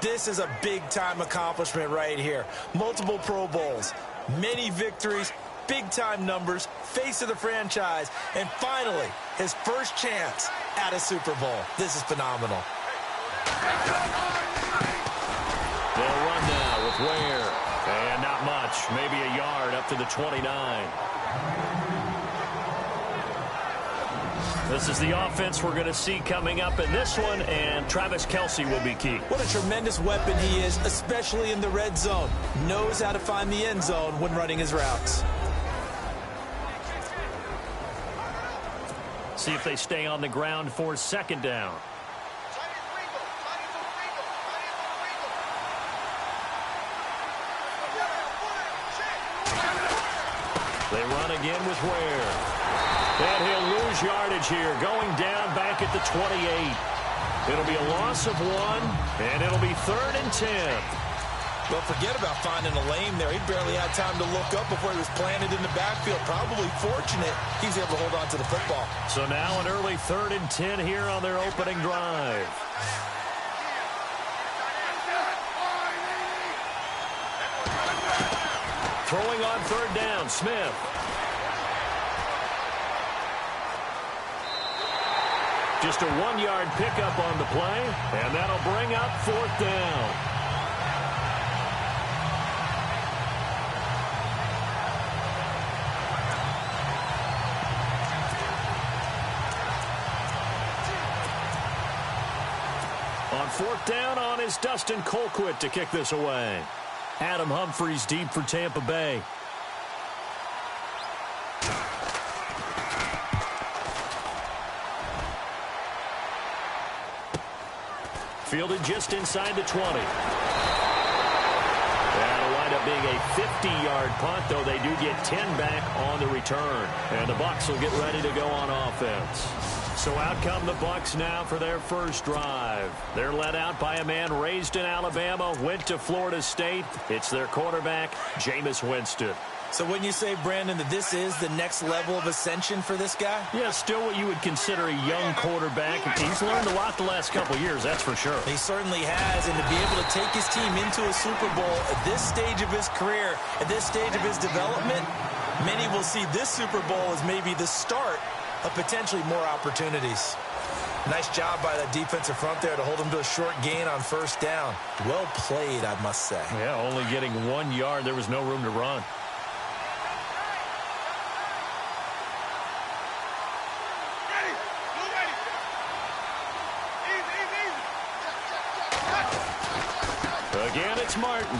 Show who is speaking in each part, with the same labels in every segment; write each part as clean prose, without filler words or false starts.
Speaker 1: This is a big-time accomplishment right here. Multiple Pro Bowls, many victories, big-time numbers, face of the franchise, and finally, his first chance at a Super Bowl. This is phenomenal.
Speaker 2: They'll run now with Ware. And not much, maybe a yard up to the 29. This is the offense we're going to see coming up in this one, and Travis Kelce will be key.
Speaker 1: What a tremendous weapon he is, especially in the red zone. Knows how to find the end zone when running his routes.
Speaker 2: See if they stay on the ground for second down. They run again with Ware. And he'll lose yardage here, going down back at the 28. It'll be a loss of 1, and it'll be 3rd and 10.
Speaker 1: Well, forget about finding a lane there. He barely had time to look up before he was planted in the backfield. Probably fortunate he was able to hold on to the football.
Speaker 2: So now an early 3rd and 10 here on their opening drive. Throwing on 3rd down, Smith. Just a 1-yard pickup on the play, and that'll bring up 4th down. On 4th down on is Dustin Colquitt to kick this away. Adam Humphries deep for Tampa Bay. Fielded just inside the 20. That'll wind up being a 50-yard punt, though they do get 10 back on the return. And the Bucs will get ready to go on offense. So out come the Bucs now for their first drive. They're led out by a man raised in Alabama, went to Florida State. It's their quarterback, Jameis Winston.
Speaker 1: So when you say, Brandon, that this is the next level of ascension for this guy?
Speaker 2: Yeah, still what you would consider a young quarterback. He's learned a lot the last couple of years, that's for sure.
Speaker 1: He certainly has, and to be able to take his team into a Super Bowl at this stage of his career, at this stage of his development, many will see this Super Bowl as maybe the start of potentially more opportunities. Nice job by that defensive front there to hold him to a short gain on 1st down. Well played, I must say.
Speaker 2: Yeah, only getting 1 yard. There was no room to run. Again, it's Martin.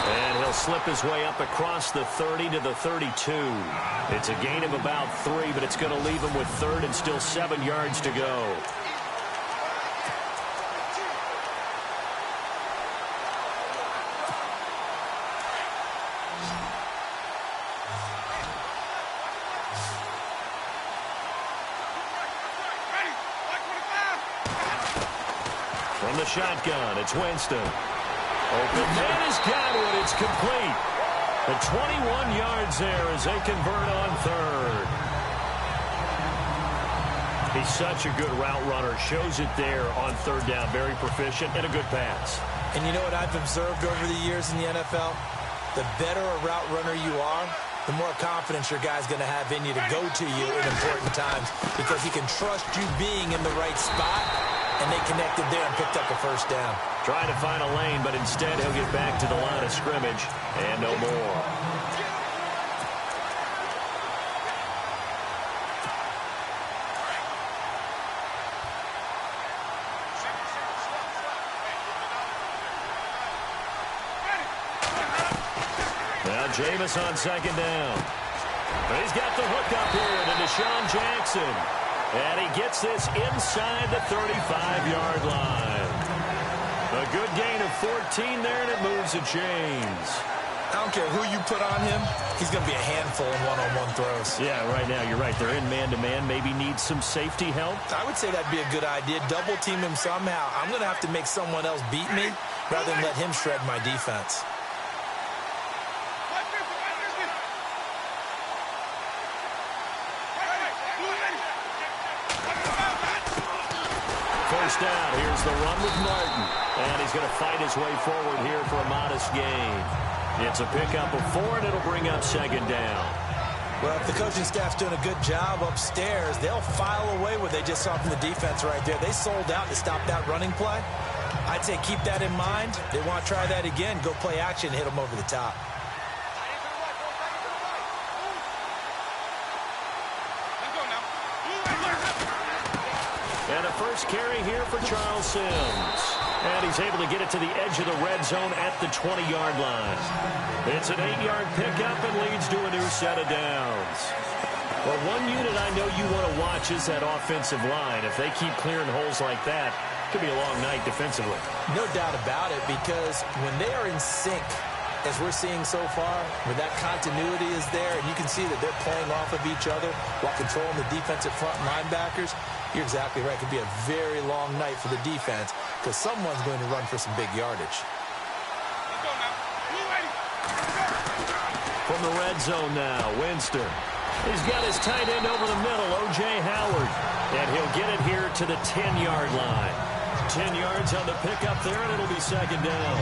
Speaker 2: And he'll slip his way up across the 30 to the 32. It's a gain of about 3, but it's going to leave him with 3rd and still 7 yards to go. From the shotgun, it's Winston. Open man has got it. It's complete. The 21 yards there as they convert on 3rd. He's such a good route runner. Shows it there on 3rd down. Very proficient and a good pass.
Speaker 1: And you know what I've observed over the years in the NFL? The better a route runner you are, the more confidence your guy's going to have in you to go to you in important times because he can trust you being in the right spot. And they connected there and picked up a 1st down.
Speaker 2: Trying to find a lane, but instead he'll get back to the line of scrimmage and no more. Now Jameis on 2nd down. He's got the hook up here to Deshaun Jackson. And he gets this inside the 35-yard line. A good gain of 14 there, and it moves the chains.
Speaker 1: I don't care who you put on him. He's going to be a handful in one-on-one throws.
Speaker 2: Yeah, right now, you're right. They're in man-to-man. Maybe need some safety help.
Speaker 1: I would say that'd be a good idea. Double team him somehow. I'm going to have to make someone else beat me rather than let him shred my defense.
Speaker 2: first out. Here's the run with Martin. And he's going to fight his way forward here for a modest gain. It's a pickup of 4, and it'll bring up second down.
Speaker 1: Well, if the coaching staff's doing a good job upstairs, they'll file away what they just saw from the defense right there. They sold out to stop that running play. I'd say keep that in mind. They want to try that again. Go play action, hit them over the top.
Speaker 2: And a first carry here for Charles Sims. And he's able to get it to the edge of the red zone at the 20-yard line. It's an 8-yard pickup and leads to a new set of downs. Well, one unit I know you want to watch is that offensive line. If they keep clearing holes like that, it could be a long night defensively.
Speaker 1: No doubt about it, because when they are in sync, as we're seeing so far, when that continuity is there, and you can see that they're playing off of each other while controlling the defensive front linebackers, you're exactly right. It could be a very long night for the defense because someone's going to run for some big yardage.
Speaker 2: From the red zone now, Winston. He's got his tight end over the middle, O.J. Howard. And he'll get it here to the 10-yard line. 10 yards on the pickup there, and it'll be second down.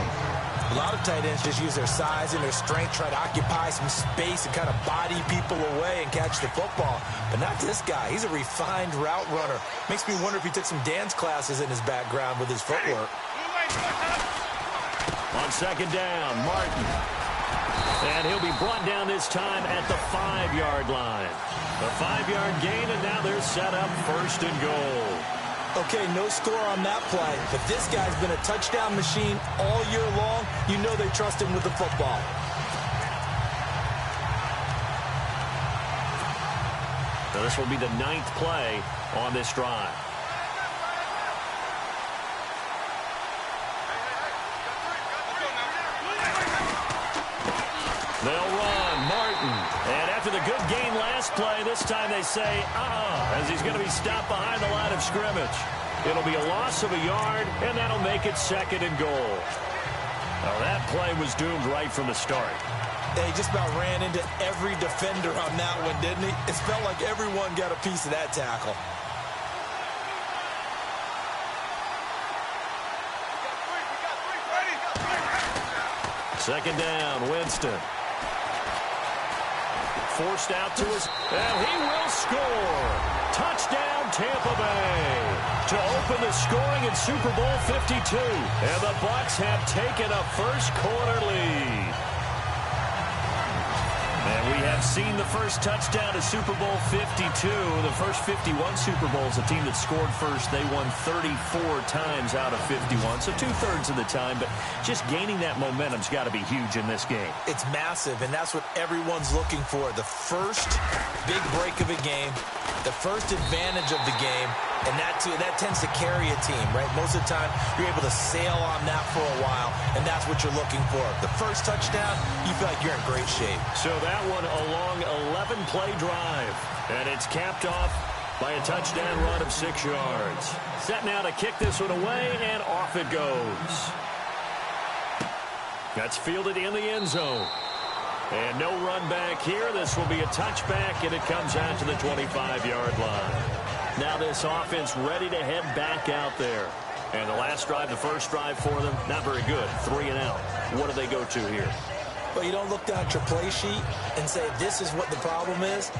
Speaker 1: A lot of tight ends just use their size and their strength, try to occupy some space and kind of body people away and catch the football. But not this guy. He's a refined route runner. Makes me wonder if he took some dance classes in his background with his footwork.
Speaker 2: On second down, Martin. And he'll be brought down this time at the 5-yard line. A 5-yard gain, and now they're set up first and goal.
Speaker 1: Okay, no score on that play, but this guy's been a touchdown machine all year long. You know they trust him with the football.
Speaker 2: So this will be the 9th play on this drive. They'll run, Martin. And after the good gain last play, this time they say, as he's going to be stopped behind the line of scrimmage. It'll be a loss of a yard, and that'll make it second and goal. Now, that play was doomed right from the start.
Speaker 1: He just about ran into every defender on that one, didn't he? It felt like everyone got a piece of that tackle.
Speaker 2: Second down, Winston. Forced out to us, and he will score. Touchdown, Tampa Bay. To open the scoring in Super Bowl 52. And the Bucs have taken a first-quarter lead. And we have seen the first touchdown to Super Bowl 52. The first 51 Super Bowls, a team that scored first, they won 34 times out of 51. So 2/3 of the time, but just gaining that momentum's got to be huge in this game.
Speaker 1: It's massive, and that's what everyone's looking for. The first big break of a game, the first advantage of the game, and that tends to carry a team, right? Most of the time, you're able to sail on that for a while, and that's what you're looking for. The first touchdown, you feel like you're in great shape.
Speaker 2: So that one a long 11-play drive, and it's capped off by a touchdown run of 6 yards. Set now to kick this one away, and off it goes. That's fielded in the end zone. And no run back here. This will be a touchback, and it comes out to the 25-yard line. Now this offense ready to head back out there. And the last drive, the first drive for them, not very good. 3 and out. What do they go to here?
Speaker 1: Well, you don't look down at your play sheet and say, this is what the problem is.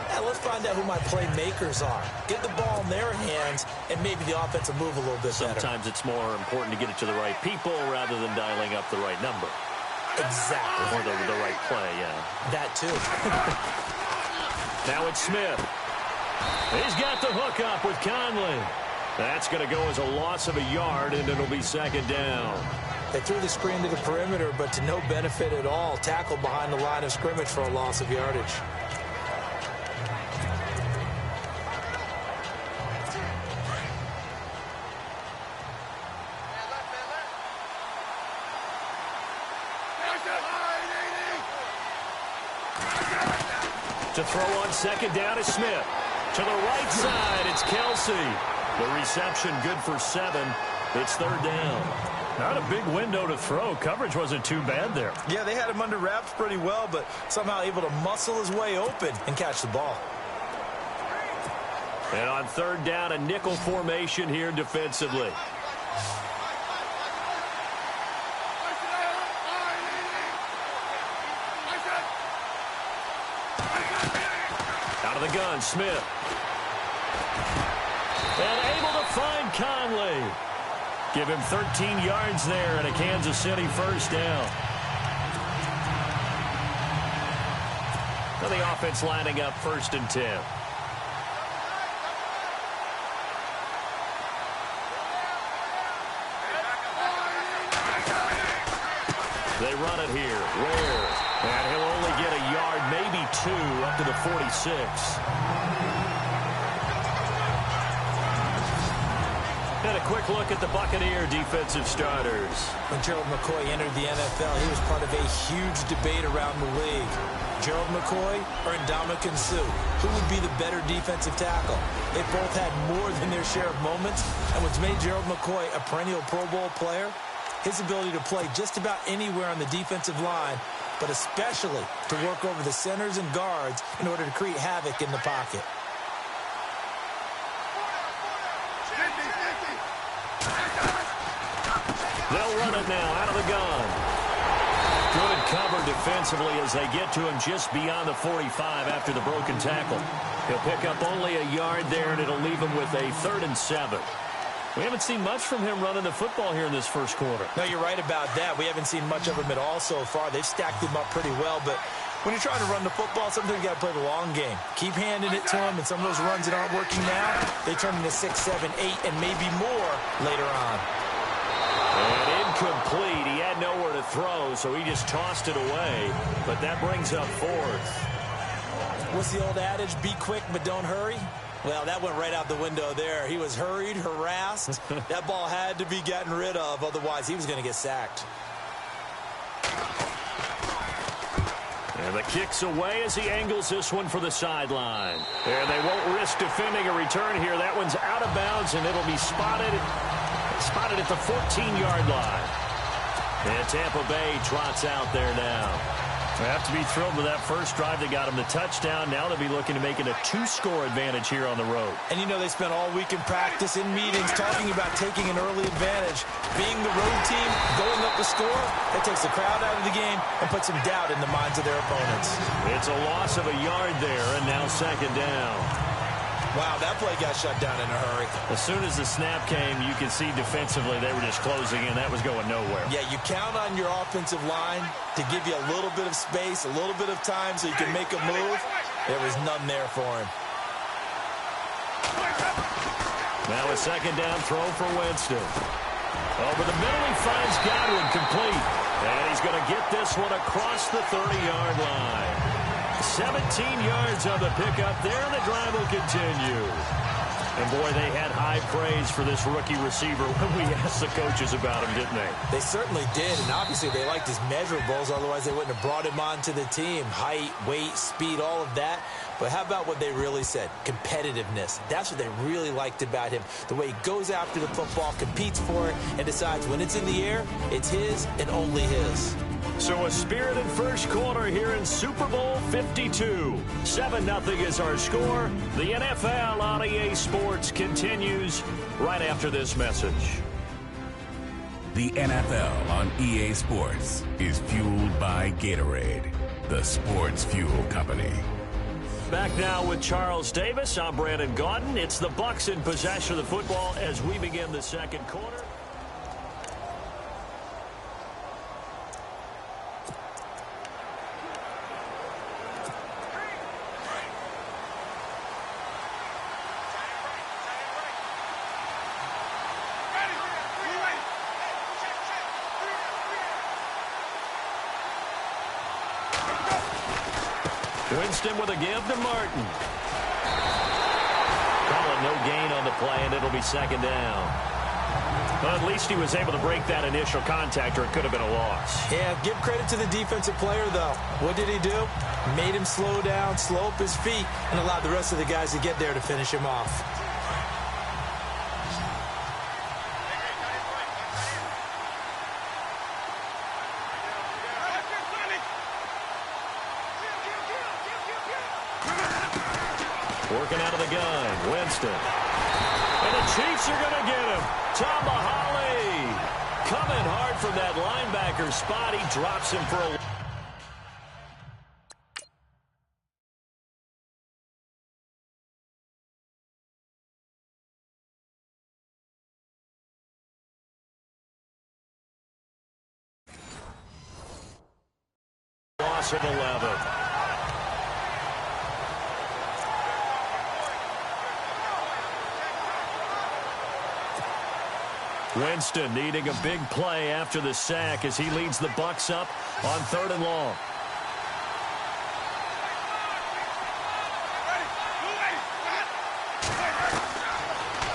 Speaker 1: Now, let's find out who my playmakers are. Get the ball in their hands, and maybe the offense will move a little bit better.
Speaker 2: Sometimes it's more important to get it to the right people rather than dialing up the right number.
Speaker 1: Exactly.
Speaker 2: Or the right play, yeah.
Speaker 1: That, too.
Speaker 2: Now it's Smith. He's got the hook up with Conley. That's going to go as a loss of a yard, and it'll be second down.
Speaker 1: They threw the screen to the perimeter, but to no benefit at all. Tackled behind the line of scrimmage for a loss of yardage.
Speaker 2: To throw on second down is Smith. To the right side, it's Kelsey. The reception good for 7. It's third down. Not a big window to throw. Coverage wasn't too bad there.
Speaker 1: Yeah, they had him under wraps pretty well, but somehow able to muscle his way open and catch the ball.
Speaker 2: And on third down, a nickel formation here defensively. Out of the gun, Smith. And able to find Conley. Give him 13 yards there and a Kansas City first down. Now the offense lining up 1st and 10. They run it here. Ware. And he'll only get a yard, maybe 2, up to the 46. And a quick look at the Buccaneer defensive starters.
Speaker 1: When Gerald McCoy entered the NFL, he was part of a huge debate around the league. Gerald McCoy or Ndamukong Suh? Who would be the better defensive tackle? They both had more than their share of moments, and what's made Gerald McCoy a perennial Pro Bowl player? His ability to play just about anywhere on the defensive line, but especially to work over the centers and guards in order to create havoc in the pocket.
Speaker 2: They'll run it now out of the gun. Good cover defensively as they get to him just beyond the 45 after the broken tackle. He'll pick up only a yard there, and it'll leave him with a 3rd and 7. We haven't seen much from him running the football here in this first quarter.
Speaker 1: No, you're right about that. We haven't seen much of him at all so far. They've stacked him up pretty well, but when you're trying to run the football, sometimes you got to play the long game. Keep handing it to him, and some of those runs that aren't working now, they turn into 6, 7, 8, and maybe more later on.
Speaker 2: And incomplete. He had nowhere to throw, so he just tossed it away. But that brings up 4th.
Speaker 1: What's the old adage? Be quick, but don't hurry? Well, that went right out the window there. He was hurried, harassed. That ball had to be gotten rid of, otherwise he was going to get sacked.
Speaker 2: And the kick's away as he angles this one for the sideline. And they won't risk defending a return here. That one's out of bounds, and it'll be spotted at the 14-yard line. And Tampa Bay trots out there now. They have to be thrilled with that first drive that got them the touchdown. Now they'll be looking to make it a 2-score advantage here on the road.
Speaker 1: And you know they spent all week in practice, in meetings, talking about taking an early advantage. Being the road team, going up a score, that takes the crowd out of the game and puts some doubt in the minds of their opponents.
Speaker 2: It's a loss of a yard there, and now 2nd down.
Speaker 1: Wow, that play got shut down in a hurry.
Speaker 2: As soon as the snap came, you could see defensively they were just closing in. That was going nowhere.
Speaker 1: Yeah, you count on your offensive line to give you a little bit of space, a little bit of time so you can make a move. There was none there for him.
Speaker 2: Now a 2nd down throw for Winston. Over the middle, he finds Godwin complete. And he's going to get this one across the 30-yard line. 17 yards on the pickup there, and the drive will continue. And, boy, they had high praise for this rookie receiver when we asked the coaches about him, didn't they?
Speaker 1: They certainly did, and obviously they liked his measurables. Otherwise, they wouldn't have brought him onto the team. Height, weight, speed, all of that. But how about what they really said? Competitiveness. That's what they really liked about him. The way he goes after the football, competes for it, and decides when it's in the air, it's his and only his.
Speaker 2: So a spirited first quarter here in Super Bowl 52. 7-0 is our score. The NFL on EA Sports continues right after this message.
Speaker 3: The NFL on EA Sports is fueled by Gatorade, the sports fuel company.
Speaker 2: Back now with Charles Davis. I'm Brandon Gaudin. It's the Bucs in possession of the football as we begin the second quarter. Winston with a give to Martin. Call it no gain on the play, and it'll be 2nd down. Well, at least he was able to break that initial contact, or it could have been a loss.
Speaker 1: Yeah, give credit to the defensive player, though. What did he do? Made him slow down, slow up his feet, and allowed the rest of the guys to get there to finish him off.
Speaker 2: Working out of the gun, Winston. And the Chiefs are going to get him. Tomahali coming hard from that linebacker spot. He drops him for a... loss of 11. Winston needing a big play after the sack as he leads the Bucs up on 3rd and long.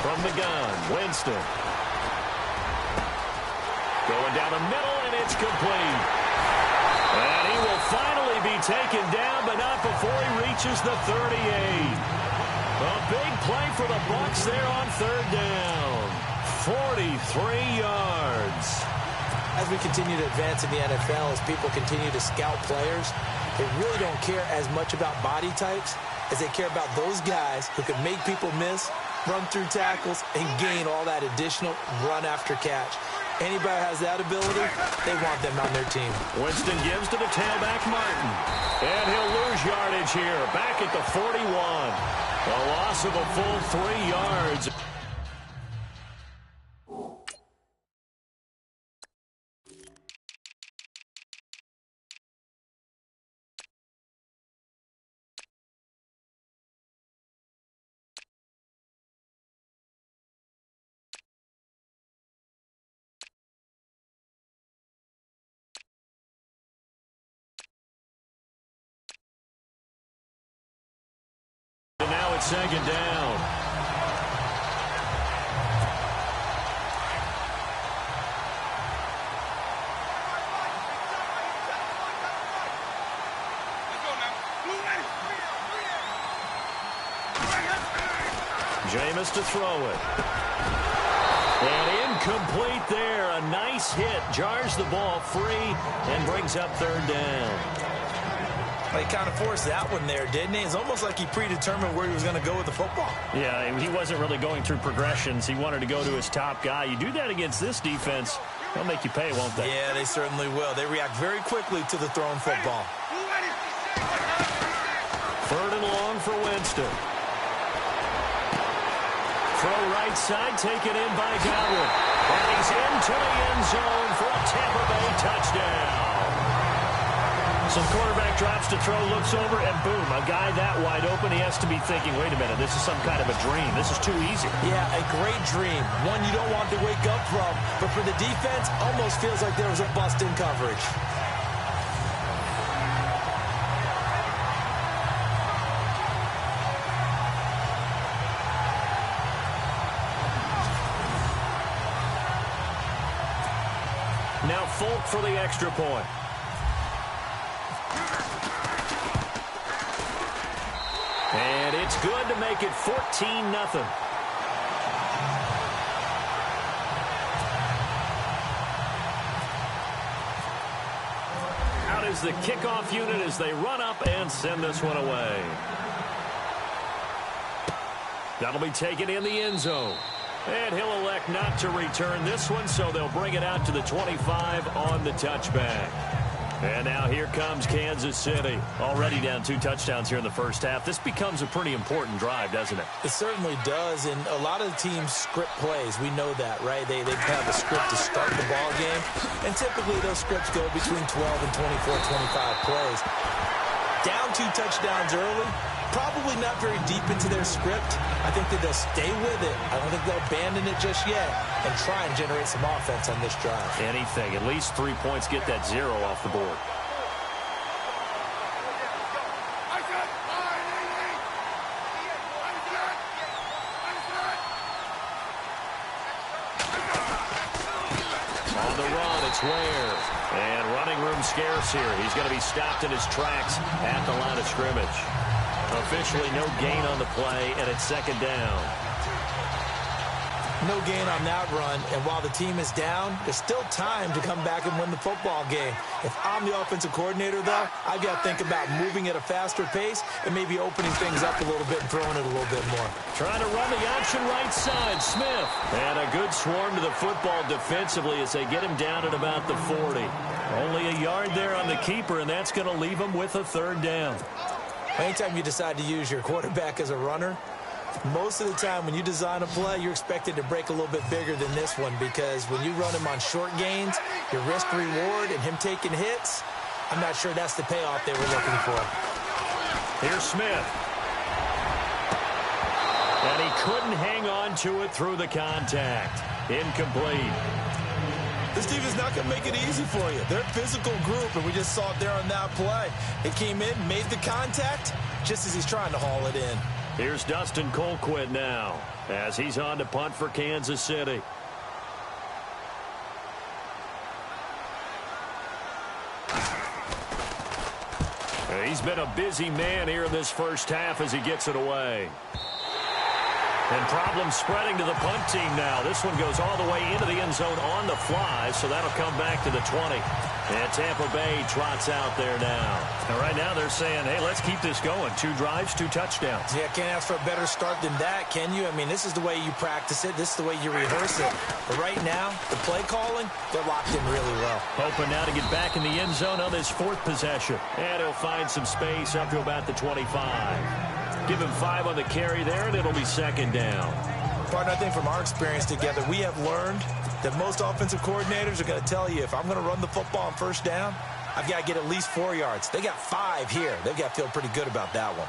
Speaker 2: From the gun, Winston. Going down the middle, and it's complete. And he will finally be taken down, but not before he reaches the 38. A big play for the Bucs there on 3rd down. 43 yards.
Speaker 1: As we continue to advance in the NFL, as people continue to scout players, they really don't care as much about body types as they care about those guys who can make people miss, run through tackles, and gain all that additional run after catch. Anybody has that ability, they want them on their team.
Speaker 2: Winston gives to the tailback, Martin. And he'll lose yardage here, back at the 41. A loss of a full 3 yards. And now it's 2nd down. Jameis to throw it. And incomplete there. A nice hit. Jars the ball free and brings up 3rd down.
Speaker 1: He kind of forced that one there, didn't he? It's almost like he predetermined where he was going to go with the football.
Speaker 2: Yeah, he wasn't really going through progressions. He wanted to go to his top guy. You do that against this defense, they'll make you pay, won't they?
Speaker 1: Yeah, they certainly will. They react very quickly to the thrown football.
Speaker 2: 3rd and long for Winston. Throw right side, taken in by Godwin. And he's into the end zone for a Tampa Bay touchdown. So the quarterback drops to throw, looks over, and boom, a guy that wide open, he has to be thinking, wait a minute, this is some kind of a dream. This is too easy.
Speaker 1: Yeah, a great dream. One you don't want to wake up from. But for the defense, almost feels like there was a bust in coverage.
Speaker 2: Now Folk for the extra point. And it's good to make it 14-0. Out is the kickoff unit as they run up and send this one away. That'll be taken in the end zone. And he'll elect not to return this one, so they'll bring it out to the 25 on the touchback. And now here comes Kansas City. Already down 2 touchdowns here in the first half. This becomes a pretty important drive, doesn't it?
Speaker 1: It certainly does, and a lot of the teams script plays. We know that, right? They have a script to start the ball game, and typically those scripts go between 12 and 24, 25 plays. Down 2 touchdowns early, probably not very deep into their script. I think that they'll stay with it. I don't think they'll abandon it just yet and try and generate some offense on this drive.
Speaker 2: Anything. At least 3 points, get that 0 off the board. On the run, it's Ware. And running room scarce here. He's going to be stopped in his tracks at the line of scrimmage. Officially no gain on the play, and it's 2nd down.
Speaker 1: No gain on that run, and while the team is down, there's still time to come back and win the football game. If I'm the offensive coordinator, though, I've got to think about moving at a faster pace and maybe opening things up a little bit and throwing it a little bit more.
Speaker 2: Trying to run the option right side, Smith. And a good swarm to the football defensively as they get him down at about the 40. Only a yard there on the keeper, and that's going to leave him with a third down.
Speaker 1: Anytime you decide to use your quarterback as a runner, most of the time when you design a play, you're expected to break a little bit bigger than this one, because when you run him on short gains, your risk-reward and him taking hits, I'm not sure that's the payoff they were looking for.
Speaker 2: Here's Smith. And he couldn't hang on to it through the contact. Incomplete.
Speaker 1: This team is not going to make it easy for you. They're a physical group, and we just saw it there on that play. It came in, made the contact, just as he's trying to haul it in.
Speaker 2: Here's Dustin Colquitt now as he's on to punt for Kansas City. He's been a busy man here in this first half as he gets it away. And problems spreading to the punt team now. This one goes all the way into the end zone on the fly, so that'll come back to the 20. And Tampa Bay trots out there now. And right now they're saying, hey, let's keep this going. 2 drives, 2 touchdowns.
Speaker 1: Yeah, can't ask for a better start than that, can you? I mean, this is the way you practice it. This is the way you rehearse it. But right now, the play calling, they're locked in really well.
Speaker 2: Hoping now to get back in the end zone on this 4th possession. And he'll find some space up to about the 25. Give him 5 on the carry there, and it'll be 2nd down.
Speaker 1: Partner, I think from our experience together, we have learned that most offensive coordinators are going to tell you, if I'm going to run the football on 1st down, I've got to get at least 4 yards. They got 5 here. They've got to feel pretty good about that one.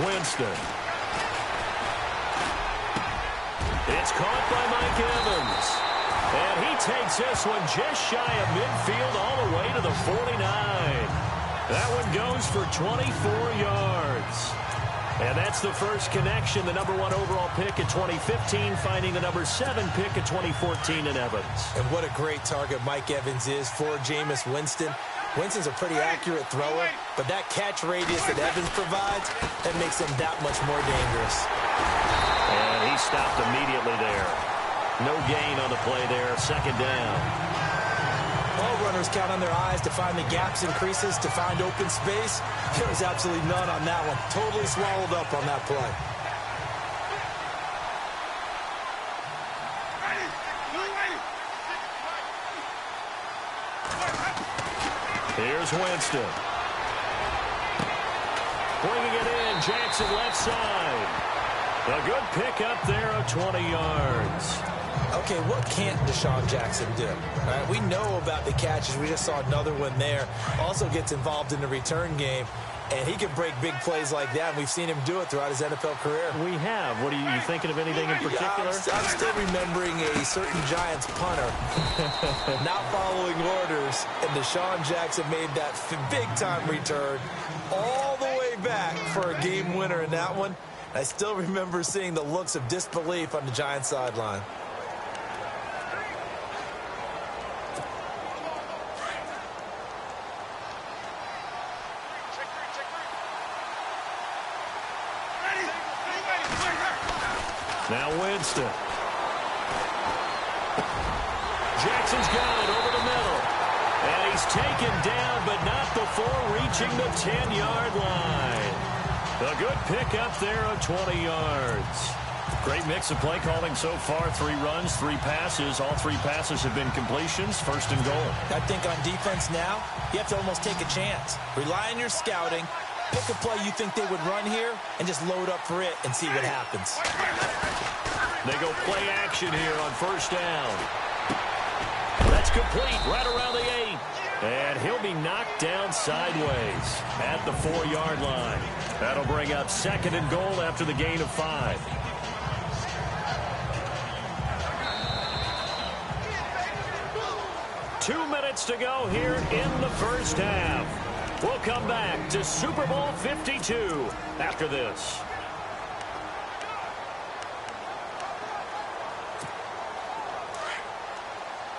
Speaker 2: Winston. It's caught by Mike Evans. And he takes this one just shy of midfield all the way to the 49. That one goes for 24 yards. And that's the first connection, the #1 overall pick in 2015, finding the #7 pick in 2014 in Evans.
Speaker 1: And what a great target Mike Evans is for Jameis Winston. Winston's a pretty accurate thrower, but that catch radius that Evans provides, that makes him that much more dangerous.
Speaker 2: And he stopped immediately there. No gain on the play there, 2nd down.
Speaker 1: All runners count on their eyes to find the gaps and creases, to find open space. There was absolutely none on that one. Totally swallowed up on that play.
Speaker 2: Here's Winston. Bringing it in, Jackson left side. A good pick up there of 20 yards.
Speaker 1: Okay, what can't Deshaun Jackson do? All right, we know about the catches. We just saw another one there. Also gets involved in the return game, and he can break big plays like that, and we've seen him do it throughout his NFL career.
Speaker 2: We have. What are you thinking of anything in particular?
Speaker 1: I'm still remembering a certain Giants punter not following orders, and Deshaun Jackson made that big-time return all the way back for a game winner in that one. I still remember seeing the looks of disbelief on the Giants sideline.
Speaker 2: Now Winston. Jackson's got it over the middle. And he's taken down, but not before reaching the 10-yard line. A good pick up there of 20 yards. Great mix of play calling so far. 3 runs, 3 passes. All 3 passes have been completions. 1st and goal.
Speaker 1: I think on defense now, you have to almost take a chance. Rely on your scouting. Pick a play you think they would run here and just load up for it and see what happens.
Speaker 2: They go play action here on 1st down. That's complete right around the 8. And he'll be knocked down sideways at the 4-yard line. That'll bring up 2nd and goal after the gain of 5. Two minutes to go here in the first half. We'll come back to Super Bowl 52 after this.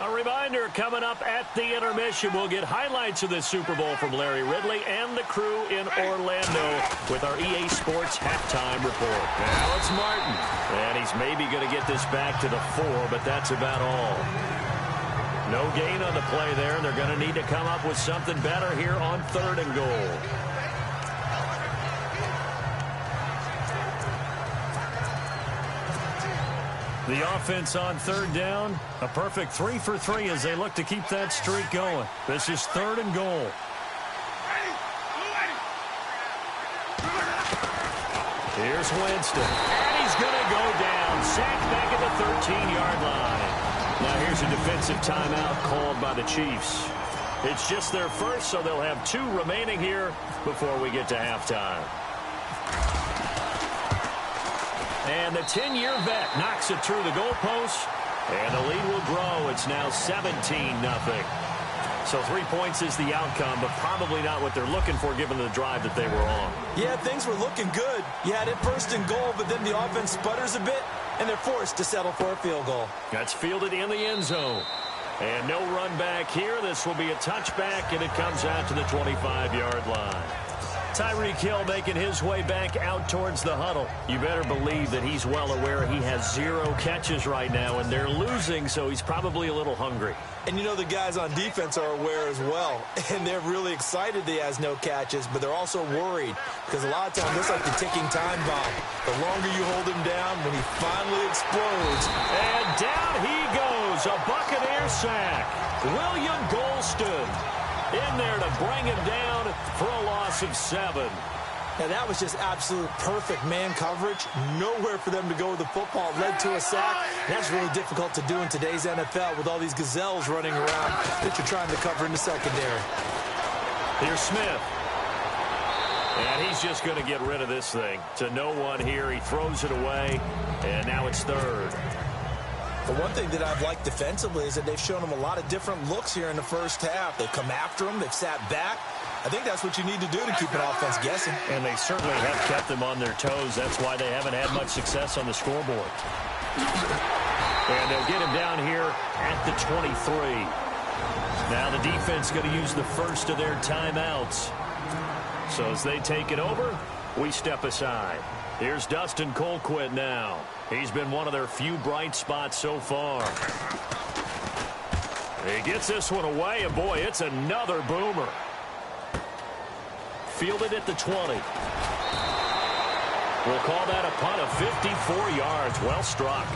Speaker 2: A reminder, coming up at the intermission, we'll get highlights of this Super Bowl from Larry Ridley and the crew in Orlando with our EA Sports halftime report. Now it's Martin, and he's maybe going to get this back to the 4, but that's about all. No gain on the play there, and they're going to need to come up with something better here on 3rd and goal. The offense on 3rd down, a perfect 3 for 3 as they look to keep that streak going. This is 3rd and goal. Here's Winston, and he's going to go down. Sacked back at the 13-yard line. Now here's a defensive timeout called by the Chiefs. It's just their first, so they'll have 2 remaining here before we get to halftime. And the 10-year vet knocks it through the goalpost, and the lead will grow. It's now 17-0. So 3 points is the outcome, but probably not what they're looking for given the drive that they were on.
Speaker 1: Yeah, things were looking good. You had it 1st and goal, but then the offense sputters a bit, and they're forced to settle for a field goal.
Speaker 2: That's fielded in the end zone. And no run back here. This will be a touchback, and it comes out to the 25-yard line. Tyreek Hill making his way back out towards the huddle. You better believe that he's well aware he has 0 catches right now, and they're losing, so he's probably a little hungry.
Speaker 1: And you know the guys on defense are aware as well, and they're really excited that he has no catches, but they're also worried because a lot of times it's like the ticking time bomb. The longer you hold him down, when he finally explodes.
Speaker 2: And down he goes, a Buccaneer sack. William Golston in there to bring him down for a loss of 7.
Speaker 1: Now, that was just absolute perfect man coverage. Nowhere for them to go with the football. Led to a sack. That's really difficult to do in today's NFL with all these gazelles running around that you're trying to cover in the secondary.
Speaker 2: Here's Smith. And he's just going to get rid of this thing. To no one here. He throws it away. And now it's 3rd.
Speaker 1: But one thing that I've liked defensively is that they've shown him a lot of different looks here in the first half. They've come after him. They've sat back. I think that's what you need to do to keep an offense guessing.
Speaker 2: And they certainly have kept them on their toes. That's why they haven't had much success on the scoreboard. And they'll get him down here at the 23. Now the defense going to use the first of their timeouts. So as they take it over, we step aside. Here's Dustin Colquitt now. He's been one of their few bright spots so far. He gets this one away, and boy, it's another boomer. Fielded at the 20. We'll call that a punt of 54 yards. Well struck.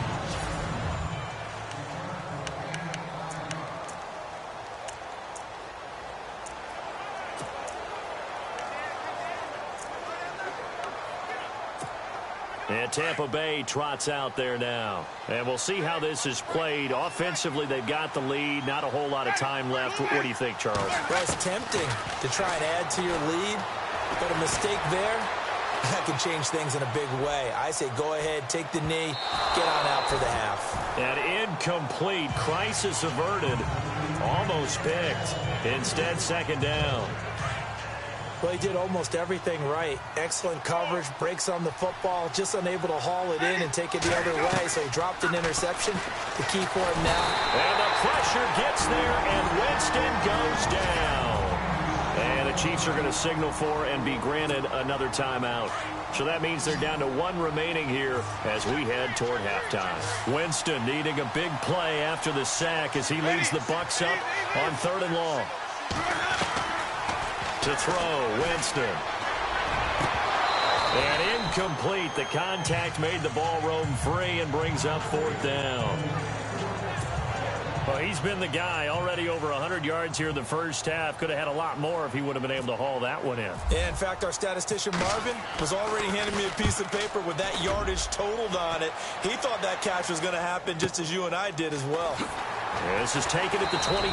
Speaker 2: And Tampa Bay trots out there now. And we'll see how this is played. Offensively, they've got the lead. Not a whole lot of time left. What do you think, Charles?
Speaker 1: Well, it's tempting to try and add to your lead, but a mistake there, that can change things in a big way. I say go ahead, take the knee, get on out for the half.
Speaker 2: And incomplete. Crisis averted. Almost picked. Instead, 2nd down.
Speaker 1: Well, he did almost everything right. Excellent coverage, breaks on the football, just unable to haul it in and take it the other way, so he dropped an interception. The key for him now.
Speaker 2: And the pressure gets there, and Winston goes down. And the Chiefs are going to signal for and be granted another timeout. So that means they're down to 1 remaining here as we head toward halftime. Winston needing a big play after the sack as he leads the Bucs up on 3rd and long. To throw, Winston. And incomplete. The contact made the ball roam free and brings up 4th down. Well, he's been the guy. Already over 100 yards here in the first half. Could have had a lot more if he would have been able to haul that one in.
Speaker 1: Yeah, in fact, our statistician Marvin was already handing me a piece of paper with that yardage totaled on it. He thought that catch was going to happen just as you and I did as well.
Speaker 2: This is taken at the 23.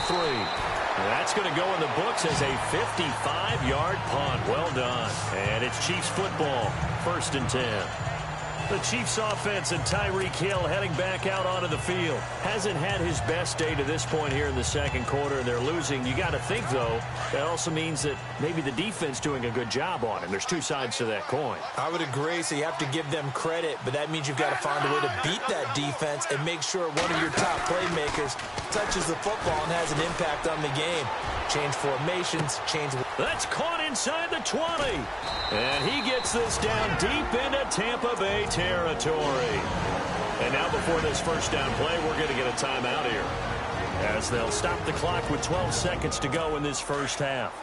Speaker 2: That's going to go in the books as a 55-yard punt. Well done. And it's Chiefs football, 1st and 10. The Chiefs offense and Tyreek Hill heading back out onto the field. Hasn't had his best day to this point here in the second quarter, and they're losing. You got to think, though, that also means that maybe the defense doing a good job on him. There's two sides to that coin.
Speaker 1: I would agree, so you have to give them credit, but that means you've got to find a way to beat that defense and make sure one of your top playmakers touches the football and has an impact on the game. Change formations, change...
Speaker 2: That's caught inside the 20. And he gets this down deep into Tampa Bay territory. And now before this first down play, we're going to get a timeout here, as they'll stop the clock with 12 seconds to go in this first half.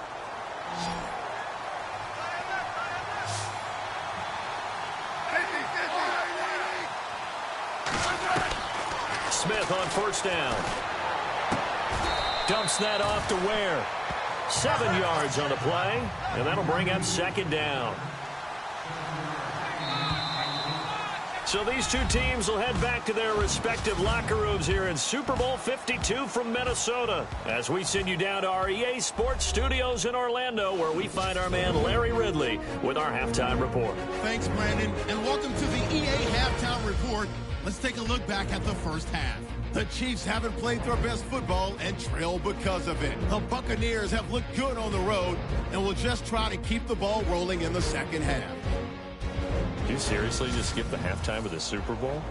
Speaker 2: Smith on first down. Dumps that off to Ware. 7 yards on the play, and that'll bring up second down. So these two teams will head back to their respective locker rooms here in Super Bowl 52 from Minnesota, as we send you down to our EA Sports Studios in Orlando, where we find our man Larry Ridley with our halftime report.
Speaker 4: Thanks, Brandon, and welcome to the EA Halftime Report. Let's take a look back at the first half. The Chiefs haven't played their best football and trail because of it. The Buccaneers have looked good on the road and will just try to keep the ball rolling in the second half.
Speaker 2: Did you seriously just skip the halftime of the Super Bowl?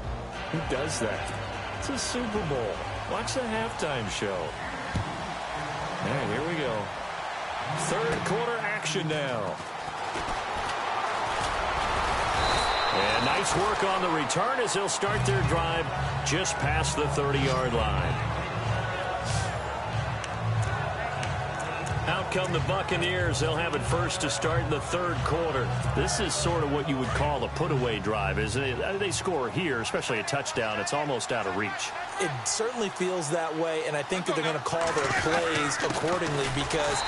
Speaker 2: Who does that? It's a Super Bowl. Watch the halftime show. All right, here we go. Third quarter action now. And nice work on the return as they'll start their drive just past the 30-yard line. Out come the Buccaneers. They'll have it first to start in the third quarter. This is sort of what you would call a put-away drive, isn't it? They score here, especially a touchdown. It's almost out of reach.
Speaker 1: It certainly feels that way, and I think that they're going to call their plays accordingly, because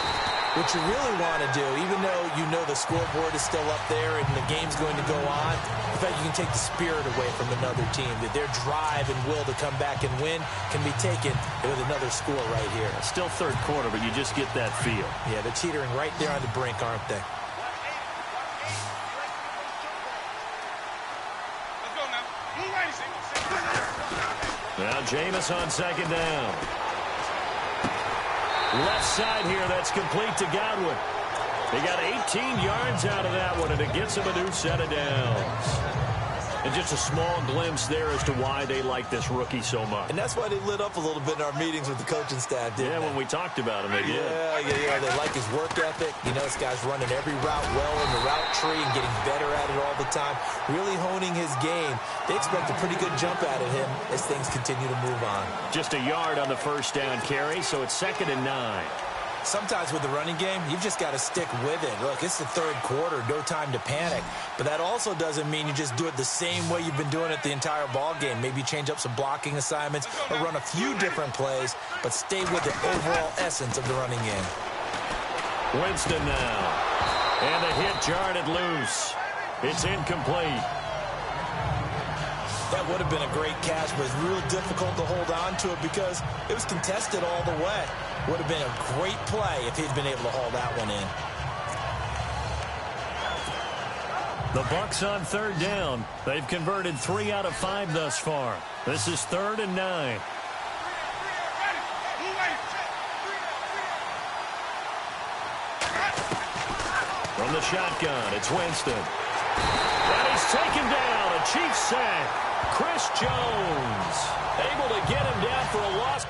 Speaker 1: what you really want to do, even though you know the scoreboard is still up there and the game's going to go on, in fact, you can take the spirit away from another team, that their drive and will to come back and win can be taken with another score right here.
Speaker 2: Still third quarter, but you just get that feel.
Speaker 1: Yeah, they're teetering right there on the brink, aren't they?
Speaker 2: Now Jameis on second down. Left side here, that's complete to Godwin. They got 18 yards out of that one, and it gets him a new set of downs. And just a small glimpse there as to why they like this rookie so much.
Speaker 1: And that's why they lit up a little bit in our meetings with the coaching staff, didn't they?
Speaker 2: When we talked about him, they did.
Speaker 1: Yeah, they like his work ethic. You know, this guy's running every route well in the route tree and getting better at it all the time, really honing his game. They expect a pretty good jump out of him as things continue to move on.
Speaker 2: Just a yard on the first down carry, so it's 2nd and 9.
Speaker 1: Sometimes with the running game, you've just got to stick with it. Look, it's the third quarter, no time to panic. But that also doesn't mean you just do it the same way you've been doing it the entire ball game. Maybe change up some blocking assignments or run a few different plays, but stay with the overall essence of the running game.
Speaker 2: Winston now. And the hit jarred it loose. It's incomplete.
Speaker 1: That would have been a great catch, but it's real difficult to hold on to it because it was contested all the way. Would have been a great play if he'd been able to haul that one in.
Speaker 2: The Bucs on third down. They've converted 3 out of 5 thus far. This is 3rd and 9. From the shotgun, it's Winston. And he's taken down. A Chiefs sack. Chris Jones able to get him down for a loss.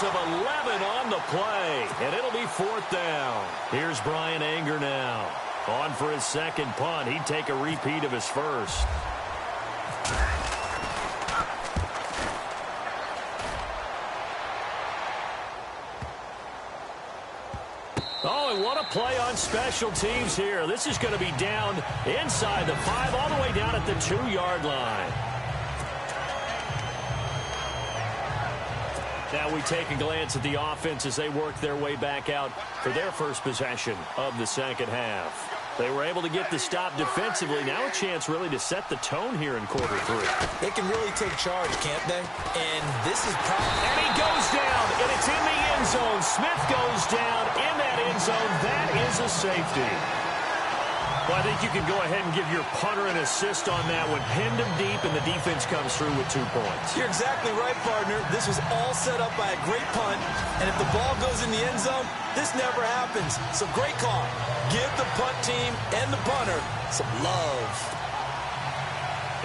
Speaker 2: loss of 11 on the play, and it'll be 4th down. Here's Brian Anger now. On for his second punt. He'd take a repeat of his first. Oh, and what a play on special teams here. This is going to be down inside the 5, all the way down at the 2-yard line. Now we take a glance at the offense as they work their way back out for their first possession of the second half. They were able to get the stop defensively. Now a chance really to set the tone here in quarter 3.
Speaker 1: They can really take charge, can't they? And this is probably...
Speaker 2: And he goes down, and it's in the end zone. Smith goes down in that end zone. That is a safety. Well, I think you can go ahead and give your punter an assist on that one. Pinned him deep, and the defense comes through with 2 points.
Speaker 1: You're exactly right, partner. This was all set up by a great punt, and if the ball goes in the end zone, this never happens. So great call. Give the punt team and the punter some love.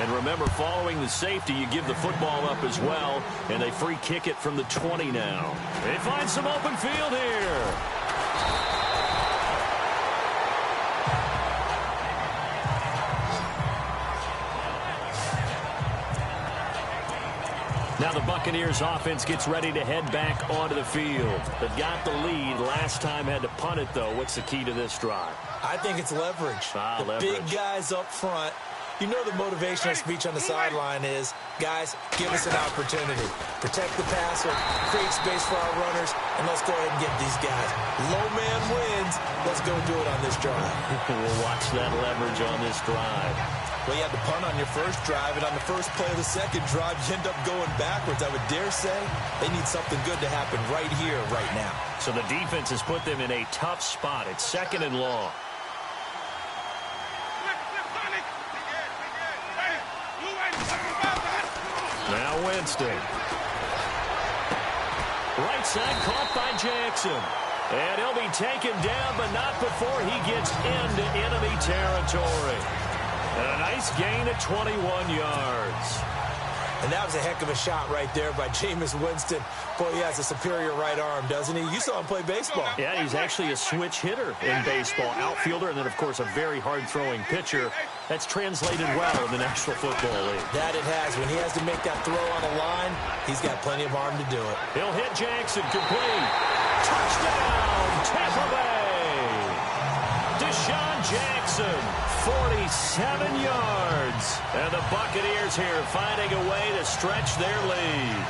Speaker 2: And remember, following the safety, you give the football up as well, and they free kick it from the 20 now. They find some open field here. Now the Buccaneers offense gets ready to head back onto the field. They've got the lead. Last time had to punt it, though. What's the key to this drive?
Speaker 1: I think it's leverage.
Speaker 2: Leverage.
Speaker 1: Big guys up front. You know the motivational speech on the sideline is, guys, give us an opportunity. Protect the passer, create space for our runners, and let's go ahead and get these guys. Low man wins. Let's go do it on this drive.
Speaker 2: We'll watch that leverage on this drive.
Speaker 1: Well, you had to punt on your first drive, and on the first play of the second drive, you end up going backwards. I would dare say they need something good to happen right here, right now.
Speaker 2: So the defense has put them in a tough spot. It's 2nd and long. Now Winston. Right side caught by Jackson. And he'll be taken down, but not before he gets into enemy territory. And a nice gain of 21 yards.
Speaker 1: And that was a heck of a shot right there by Jameis Winston. Boy, he has a superior right arm, doesn't he? You saw him play baseball.
Speaker 2: Yeah, he's actually a switch hitter in baseball. Outfielder, and then, of course, a very hard-throwing pitcher. That's translated well in the National Football League.
Speaker 1: That it has. When he has to make that throw on the line, he's got plenty of arm to do it.
Speaker 2: He'll hit Jackson. Complete. Touchdown, Tampa Bay. Deshaun Jackson, 47 yards. And the Buccaneers here finding a way to stretch their lead.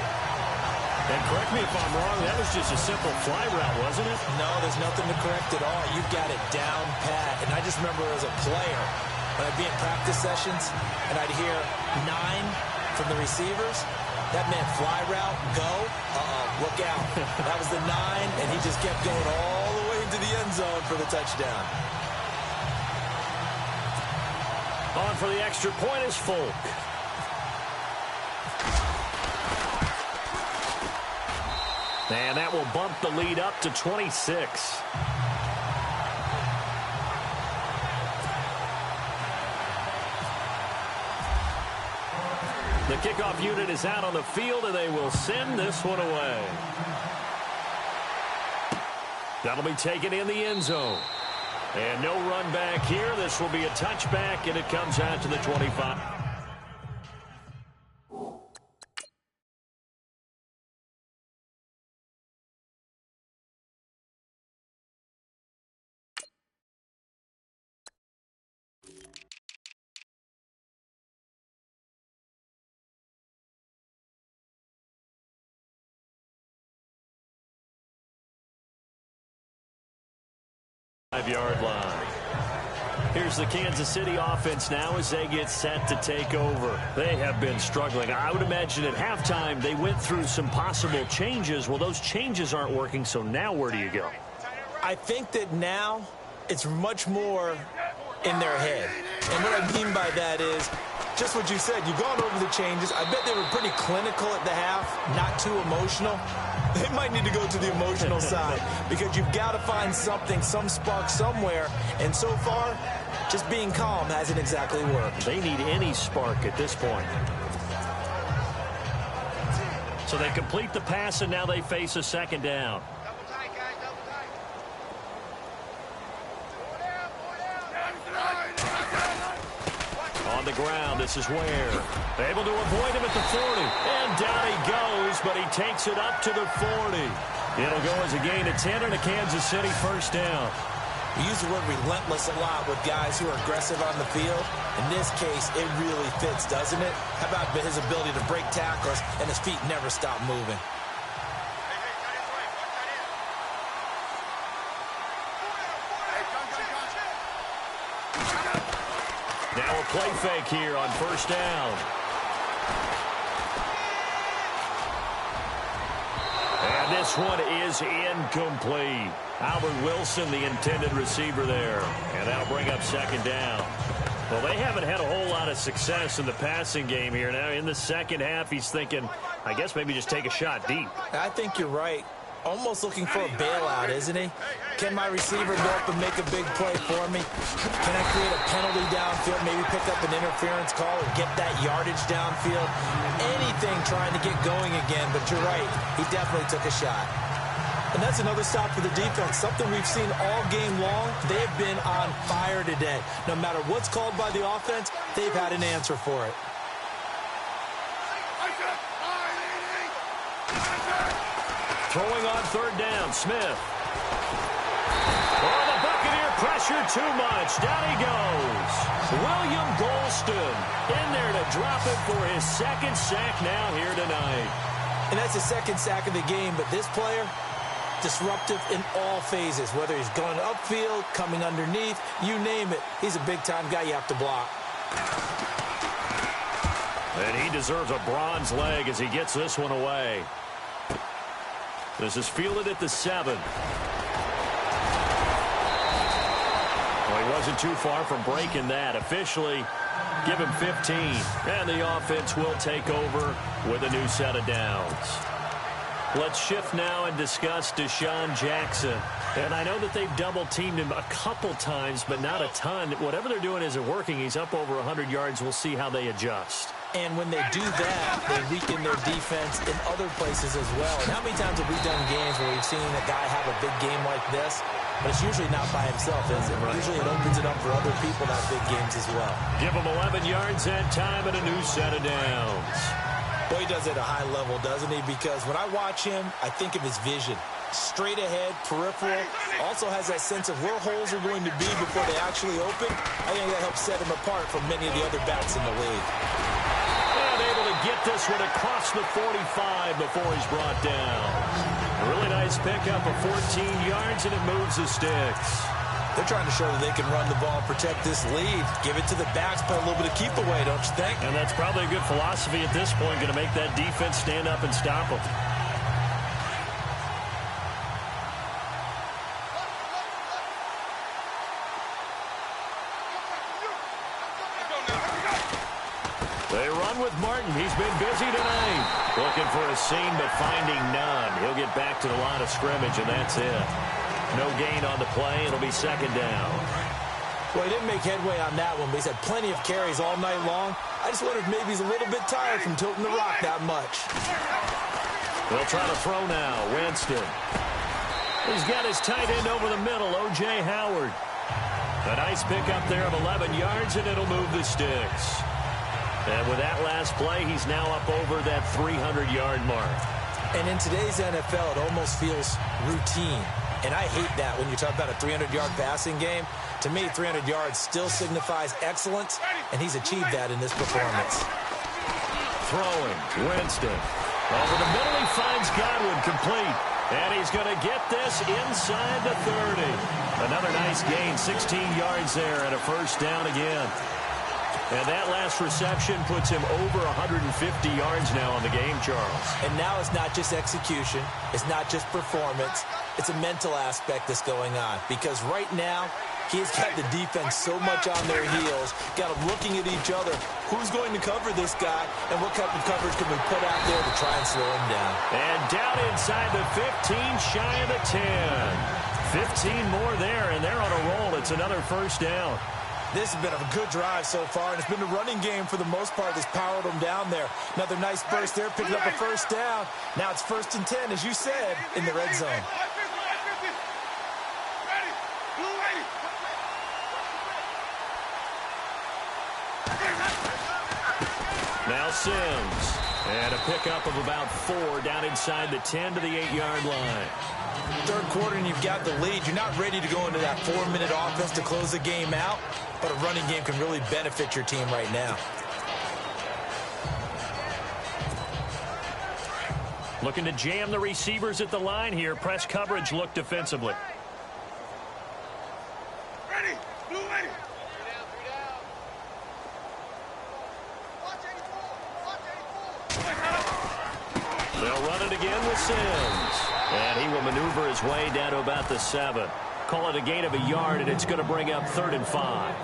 Speaker 2: And correct me if I'm wrong, that was just a simple fly route, wasn't it?
Speaker 1: No, there's nothing to correct at all. You've got it down pat. And I just remember as a player, when I'd be in practice sessions, and I'd hear 9 from the receivers, that meant fly route, go, look out. That was the 9, and he just kept going all the way into the end zone for the touchdown.
Speaker 2: On for the extra point is Folk. And that will bump the lead up to 26. The kickoff unit is out on the field, and they will send this one away. That'll be taken in the end zone. And no run back here. This will be a touchback, and it comes out to the 25. Five-yard line. Here's the Kansas City offense now as they get set to take over. They have been struggling. I would imagine at halftime they went through some possible changes. Well, those changes aren't working, so now where do you go?
Speaker 1: I think that now it's much more in their head. And what I mean by that is just what you said. You've gone over the changes. I bet they were pretty clinical at the half, not too emotional. They might need to go to the emotional side because you've got to find something, some spark somewhere. And so far, just being calm hasn't exactly worked.
Speaker 2: They need any spark at this point. So they complete the pass, and now they face a second down. On the ground, this is Ware. Able to avoid him at the 40. And down he goes, but he takes it up to the 40. It'll go as a gain of 10 and a Kansas City first down.
Speaker 1: We use the word relentless a lot with guys who are aggressive on the field. In this case, it really fits, doesn't it? How about his ability to break tackles and his feet never stop moving?
Speaker 2: Now a play fake here on first down. And this one is incomplete. Albert Wilson, the intended receiver there. And that'll bring up second down. Well, they haven't had a whole lot of success in the passing game here. Now, in the second half, he's thinking, I guess maybe just take a shot deep.
Speaker 1: I think you're right. Almost looking for a bailout, isn't he? Can my receiver go up and make a big play for me? Can I create a penalty downfield, maybe pick up an interference call or get that yardage downfield? Anything trying to get going again, but you're right. He definitely took a shot. And that's another stop for the defense, something we've seen all game long. They've been on fire today. No matter what's called by the offense, they've had an answer for it.
Speaker 2: Throwing on third down, Smith. Oh, the Buccaneer pressure too much. Down he goes. William Golston in there to drop it for his second sack now here tonight.
Speaker 1: And that's the second sack of the game, but this player, disruptive in all phases, whether he's going upfield, coming underneath, you name it. He's a big-time guy you have to block.
Speaker 2: And he deserves a bronze leg as he gets this one away. This is fielded at the 7. Well, he wasn't too far from breaking that. Officially, give him 15. And the offense will take over with a new set of downs. Let's shift now and discuss Deshaun Jackson. And I know that they've double-teamed him a couple times, but not a ton. Whatever they're doing isn't working. He's up over 100 yards. We'll see how they adjust.
Speaker 1: And when they do that, they weaken their defense in other places as well. And how many times have we done games where we've seen a guy have a big game like this? But it's usually not by himself, is it? Right. Usually it opens it up for other people to have big games as well.
Speaker 2: Give him 11 yards that time and a new set of downs.
Speaker 1: Boy, he does it at a high level, doesn't he? Because when I watch him, I think of his vision. Straight ahead, peripheral. Also has that sense of where holes are going to be before they actually open. I think that helps set him apart from many of the other backs in the league.
Speaker 2: And able to get this one across the 45 before he's brought down. A really nice pickup of 14 yards, and it moves the sticks.
Speaker 1: They're trying to show that they can run the ball, protect this lead. Give it to the backs, play a little bit of keep away, don't you think?
Speaker 2: And that's probably a good philosophy at this point, going to make that defense stand up and stop them. They run with Martin. He's been busy tonight. Looking for a seam, but finding none. He'll get back to the line of scrimmage, and that's it. No gain on the play. It'll be second down.
Speaker 1: Well, he didn't make headway on that one, but he's had plenty of carries all night long. I just wonder if maybe he's a little bit tired from tilting the rock that much.
Speaker 2: They'll try to throw now. Winston. He's got his tight end over the middle, O.J. Howard. A nice pickup there of 11 yards, and it'll move the sticks. And with that last play, he's now up over that 300-yard mark.
Speaker 1: And in today's NFL, it almost feels routine. And I hate that when you talk about a 300-yard passing game. To me, 300 yards still signifies excellence, and he's achieved that in this performance.
Speaker 2: Throwing, Winston. Over the middle, he finds Godwin complete. And he's going to get this inside the 30. Another nice gain, 16 yards there, and a first down again. And that last reception puts him over 150 yards now on the game, Charles.
Speaker 1: And now it's not just execution. It's not just performance. It's a mental aspect that's going on. Because right now, he's got the defense so much on their heels, got them looking at each other. Who's going to cover this guy, and what type of coverage can we put out there to try and slow him down?
Speaker 2: And down inside the 15, shy of the 10. 15 more there, and they're on a roll. It's another first down.
Speaker 1: This has been a good drive so far, and it's been the running game for the most part that's powered them down there. Another nice burst there, picking up a first down. Now it's 1st and 10, as you said, in the red zone.
Speaker 2: Now Sims. And a pickup of about 4 down inside the 10 to the 8-yard line.
Speaker 1: Third quarter and you've got the lead. You're not ready to go into that 4-minute offense to close the game out, but a running game can really benefit your team right now.
Speaker 2: Looking to jam the receivers at the line here. Press coverage look defensively.
Speaker 5: Ready, blue ready.
Speaker 2: They'll run it again with Sims. And he will maneuver his way down to about the 7. Call it a gain of a yard, and it's going to bring up 3rd and 5.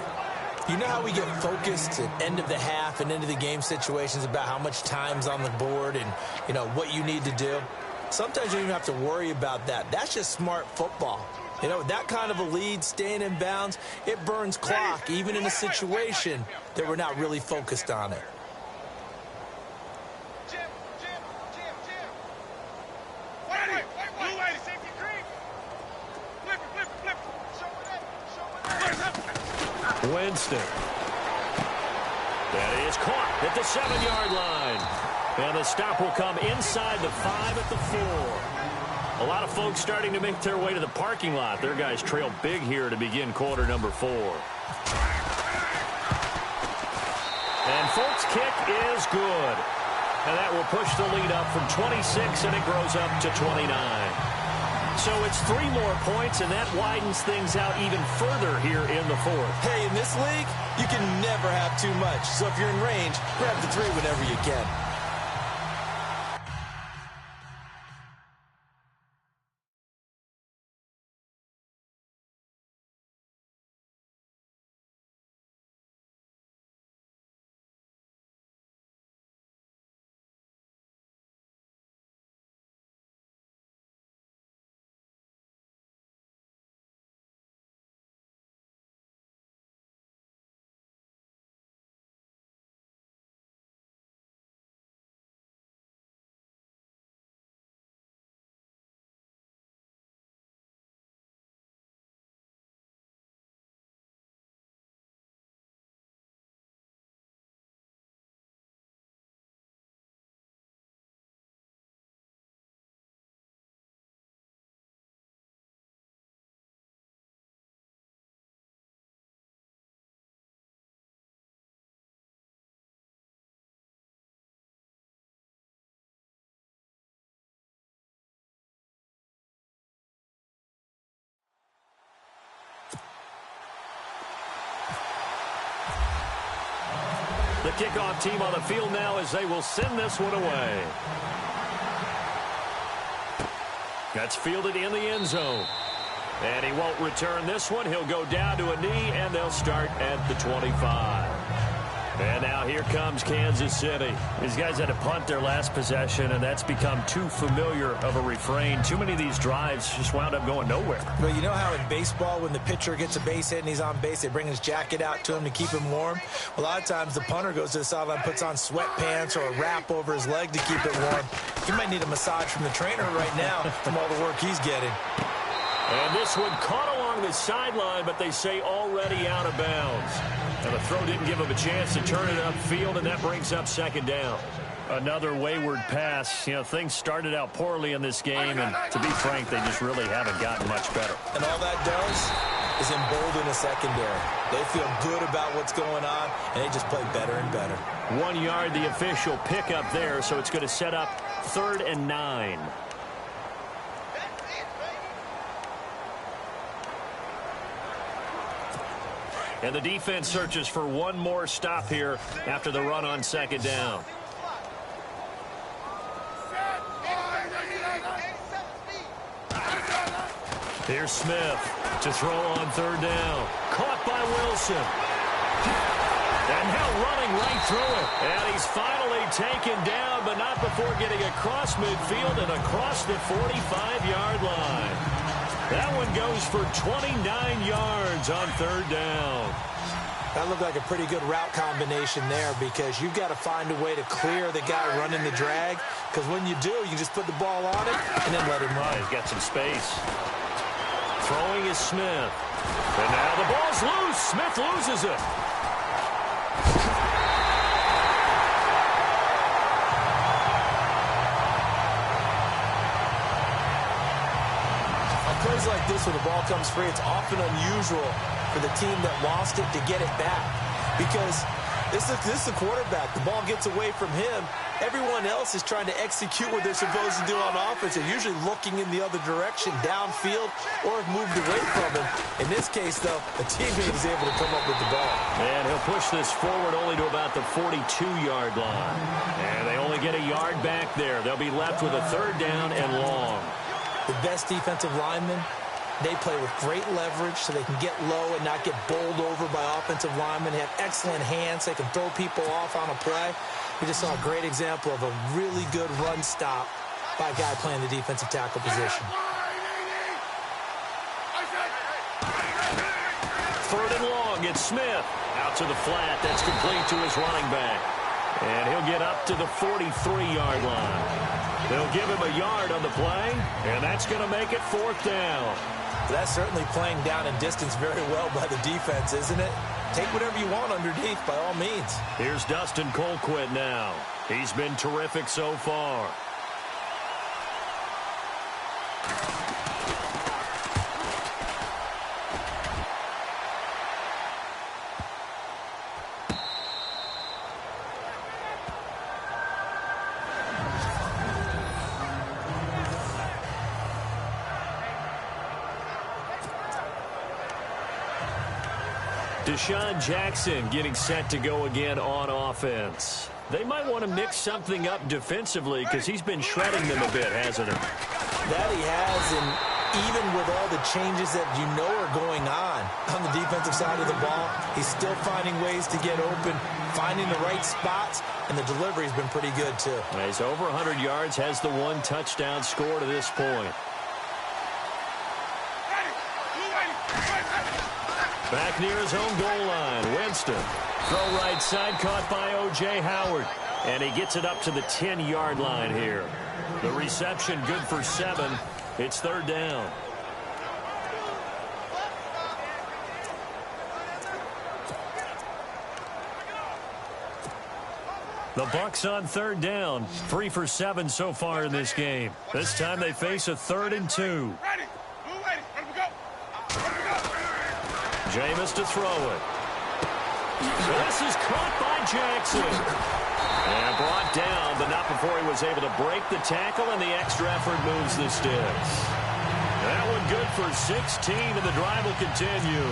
Speaker 1: You know how we get focused at end of the half and into the game situations about how much time's on the board and, you know, what you need to do? Sometimes you don't even have to worry about that. That's just smart football. You know, that kind of a lead, staying in bounds, it burns clock, even in a situation that we're not really focused on it.
Speaker 2: Winston. That is caught at the 7-yard line. And the stop will come inside the 5 at the 4. A lot of folks starting to make their way to the parking lot. Their guys trail big here to begin quarter number 4. And Folk's kick is good. And that will push the lead up from 26, and it grows up to 29. So it's 3 more points, and that widens things out even further here in the 4th.
Speaker 1: Hey, in this league, you can never have too much. So if you're in range, grab the 3 whenever you can.
Speaker 2: The kickoff team on the field now as they will send this one away. That's fielded in the end zone. And he won't return this one. He'll go down to a knee, and they'll start at the 25. And now here comes Kansas City. These guys had to punt their last possession, and that's become too familiar of a refrain. Too many of these drives just wound up going nowhere.
Speaker 1: Well, you know how in baseball, when the pitcher gets a base hit and he's on base, they bring his jacket out to him to keep him warm? Well, a lot of times the punter goes to the sideline, puts on sweatpants or a wrap over his leg to keep it warm. He might need a massage from the trainer right now from all the work he's getting.
Speaker 2: And this one caught along the sideline, but they say already out of bounds. And the throw didn't give him a chance to turn it upfield, and that brings up 2nd down. Another wayward pass. You know, things started out poorly in this game, and to be frank, they just really haven't gotten much better.
Speaker 1: And all that does is embolden a secondary. They feel good about what's going on, and they just play better and better.
Speaker 2: 1 yard, the official pickup there, so it's going to set up 3rd and 9. And the defense searches for one more stop here after the run on 2nd down. Here's Smith to throw on 3rd down. Caught by Wilson. And now running right through it. And he's finally taken down, but not before getting across midfield and across the 45-yard line. That one goes for 29 yards on 3rd down.
Speaker 1: That looked like a pretty good route combination there because you've got to find a way to clear the guy running the drag, because when you do, you just put the ball on it and then let him run.
Speaker 2: He's got some space. Throwing is Smith. And now the ball's loose. Smith loses it.
Speaker 1: On plays like this where the ball comes free, it's often unusual for the team that lost it to get it back, because this is the quarterback. The ball gets away from him. Everyone else is trying to execute what they're supposed to do on offense. They're usually looking in the other direction, downfield, or have moved away from him. In this case, though, a teammate is able to come up with the ball.
Speaker 2: And he'll push this forward only to about the 42-yard line. And they only get a yard back there. They'll be left with a third down and long.
Speaker 1: The best defensive linemen, they play with great leverage so they can get low and not get bowled over by offensive linemen. They have excellent hands. They can throw people off on a play. We just saw a great example of a really good run stop by a guy playing the defensive tackle position.
Speaker 2: Third and long, it's Smith. Out to the flat, that's complete to his running back. And he'll get up to the 43-yard line. They'll give him a yard on the play, and that's going to make it fourth down.
Speaker 1: That's certainly playing down and distance very well by the defense, isn't it? Take whatever you want underneath, by all means.
Speaker 2: Here's Dustin Colquitt now. He's been terrific so far. Deshaun Jackson getting set to go again on offense. They might want to mix something up defensively because he's been shredding them a bit, hasn't he?
Speaker 1: That he has, and even with all the changes that you know are going on the defensive side of the ball, he's still finding ways to get open, finding the right spots, and the delivery's been pretty good too.
Speaker 2: He's over 100 yards, has the one touchdown score to this point. Back near his own goal line, Winston. Throw right side, caught by O.J. Howard. And he gets it up to the 10-yard line here. The reception good for 7. It's third down. The Bucs on third down. 3 for 7 so far in this game. This time they face a 3rd and 2. Jameis to throw it. So this is caught by Jackson. And brought down, but not before he was able to break the tackle, and the extra effort moves the sticks. That one good for 16, and the drive will continue.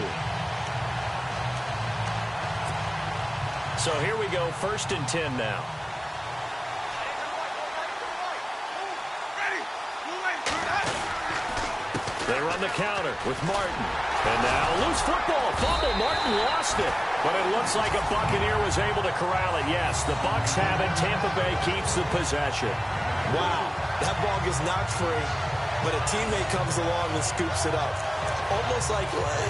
Speaker 2: So here we go, 1st and 10 now. They run the counter with Martin. And now loose football. Fumble. Martin lost it. But it looks like a Buccaneer was able to corral it. Yes, the Bucs have it. Tampa Bay keeps the possession.
Speaker 1: Wow. That ball gets knocked free, but a teammate comes along and scoops it up.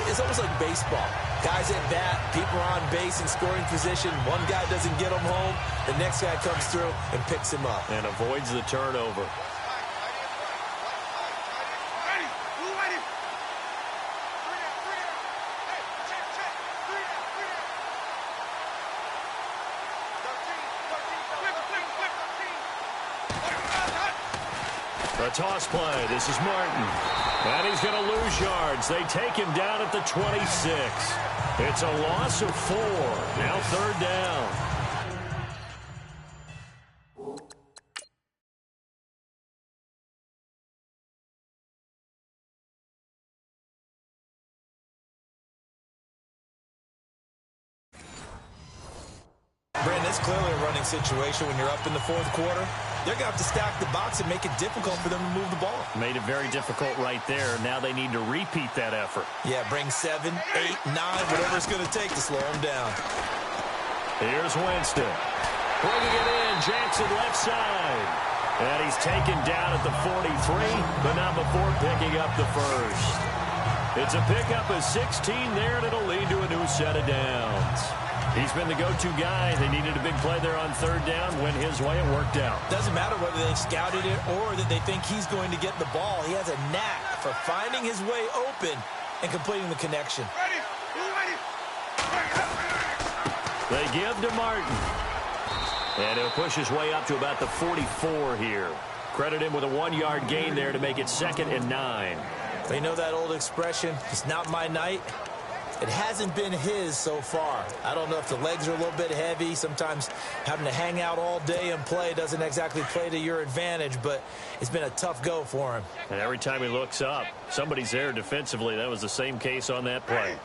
Speaker 1: It's almost like baseball. Guys at bat, people are on base in scoring position. One guy doesn't get him home. The next guy comes through and picks him up.
Speaker 2: And avoids the turnover. A toss play. This is Martin. And he's going to lose yards. They take him down at the 26. It's a loss of 4. Now third down.
Speaker 1: Brandon, it's clearly a running situation when you're up in the 4th quarter. They're going to have to stack the box and make it difficult for them to move the ball.
Speaker 2: Made it very difficult right there. Now they need to repeat that effort.
Speaker 1: Yeah, bring 7, 8, 9, whatever it's going to take to slow them down.
Speaker 2: Here's Winston. Bringing it in, Jackson left side. And he's taken down at the 43, but not before picking up the first. It's a pickup of 16 there, and it'll lead to a new set of downs. He's been the go-to guy. They needed a big play there on third down. Went his way. It worked out.
Speaker 1: Doesn't matter whether they've scouted it or that they think he's going to get the ball. He has a knack for finding his way open and completing the connection.
Speaker 2: They give to Martin. And he'll push his way up to about the 44 here. Credit him with a 1-yard gain there to make it 2nd and 9.
Speaker 1: They know that old expression, it's not my night. It hasn't been his so far. I don't know if the legs are a little bit heavy. Sometimes having to hang out all day and play doesn't exactly play to your advantage, but it's been a tough go for him.
Speaker 2: And every time he looks up, somebody's there defensively. That was the same case on that play.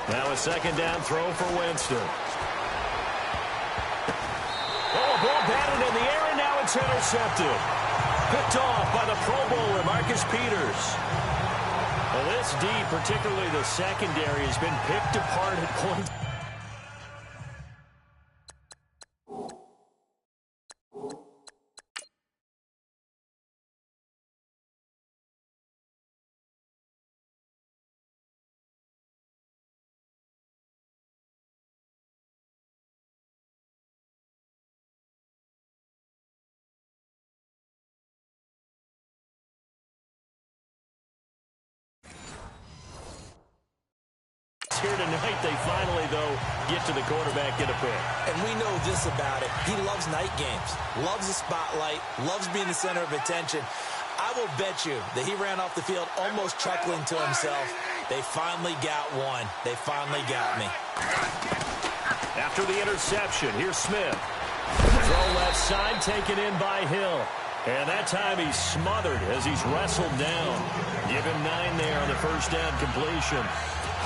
Speaker 2: Now a 2nd down throw for Winston. Oh, a ball batted in the air, and now it's intercepted. Picked off by the Pro Bowler, Marcus Peters. Well, this D, particularly the secondary, has been picked apart at points. Here tonight, they finally, though, get to the quarterback, get a pick.
Speaker 1: And we know this about it. He loves night games, loves the spotlight, loves being the center of attention. I will bet you that he ran off the field almost chuckling to himself. They finally got one. They finally got me.
Speaker 2: After the interception, here's Smith. Throw left side, taken in by Hill. And that time he's smothered as he's wrestled down. Give him 9 there on the first down completion.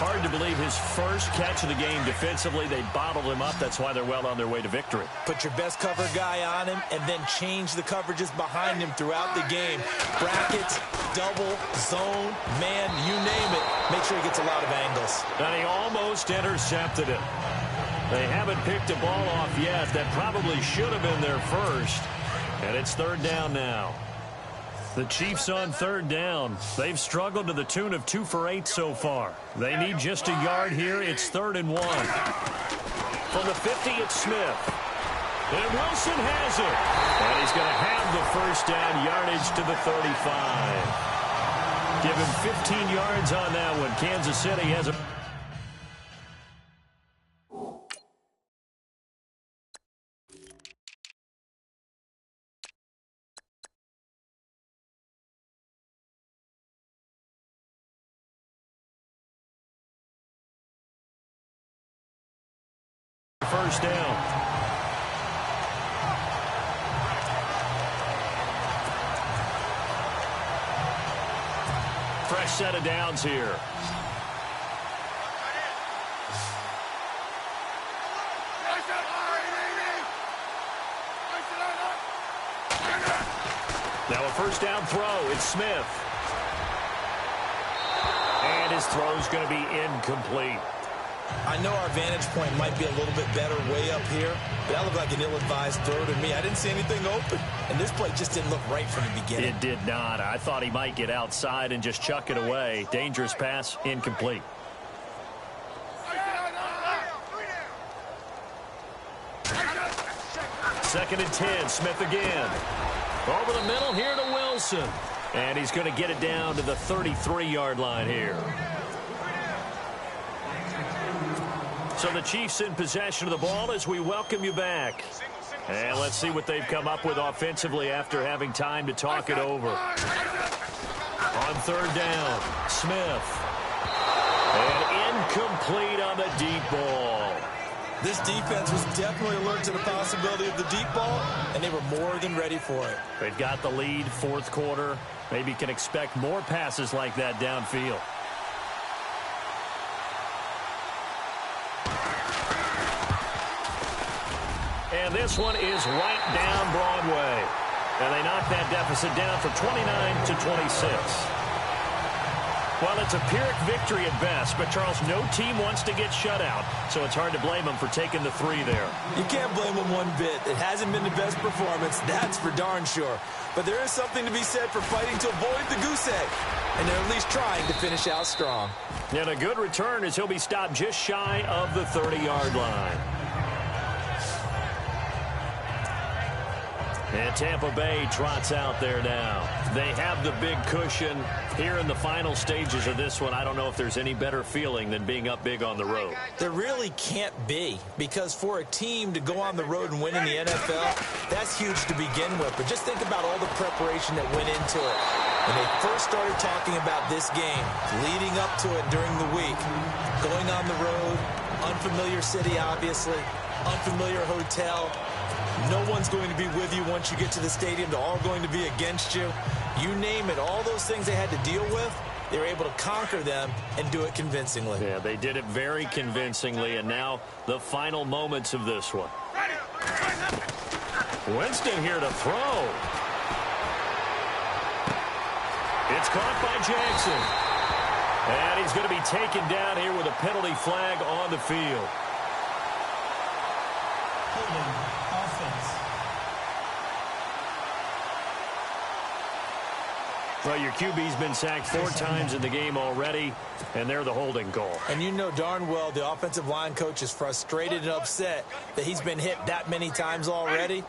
Speaker 2: Hard to believe his first catch of the game defensively. They bottled him up. That's why they're well on their way to victory.
Speaker 1: Put your best cover guy on him and then change the coverages behind him throughout the game. Brackets, double, zone, man, you name it. Make sure he gets a lot of angles.
Speaker 2: And he almost intercepted it. They haven't picked a ball off yet. That probably should have been their first. And it's 3rd down now. The Chiefs on 3rd down. They've struggled to the tune of 2 for 8 so far. They need just a yard here. It's 3rd and 1. From the 50, it's Smith. And Wilson has it. And he's going to have the first down, yardage to the 35. Give him 15 yards on that one. Kansas City has a... First down. Fresh set of downs here. Now a first down throw. It's Smith. And his throw's going to be incomplete.
Speaker 1: I know our vantage point might be a little bit better way up here, but that looked like an ill-advised throw to me. I didn't see anything open, and this play just didn't look right from the beginning.
Speaker 2: It did not. I thought he might get outside and just chuck it away. Dangerous pass, incomplete. Second and 10, Smith again. Over the middle here to Wilson. And he's going to get it down to the 33-yard line here. So the Chiefs in possession of the ball as we welcome you back. And let's see what they've come up with offensively after having time to talk it over. On 3rd down, Smith. And incomplete on the deep ball.
Speaker 1: This defense was definitely alert to the possibility of the deep ball, and they were more than ready for it.
Speaker 2: They've got the lead, 4th quarter. Maybe can expect more passes like that downfield. And this one is right down Broadway. And they knock that deficit down from 29 to 26. Well, it's a Pyrrhic victory at best, but, Charles, no team wants to get shut out, so it's hard to blame them for taking the 3 there.
Speaker 1: You can't blame them one bit. It hasn't been the best performance, that's for darn sure. But there is something to be said for fighting to avoid the goose egg, and they're at least trying to finish out strong.
Speaker 2: And a good return as he'll be stopped just shy of the 30-yard line. And Tampa Bay trots out there now. They have the big cushion here in the final stages of this one. I don't know if there's any better feeling than being up big on the road.
Speaker 1: There really can't be, because for a team to go on the road and win in the NFL, that's huge to begin with. But just think about all the preparation that went into it. When they first started talking about this game, leading up to it during the week, going on the road, unfamiliar city, obviously, unfamiliar hotel. No one's going to be with you once you get to the stadium. They're all going to be against you. You name it, all those things they had to deal with, they were able to conquer them and do it convincingly.
Speaker 2: Yeah, they did it very convincingly, and now the final moments of this one. Winston here to throw. It's caught by Jackson. And he's going to be taken down here with a penalty flag on the field. Well, your QB's been sacked 4 times in the game already, and they're the holding call.
Speaker 1: And you know darn well the offensive line coach is frustrated and upset that he's been hit that many times already.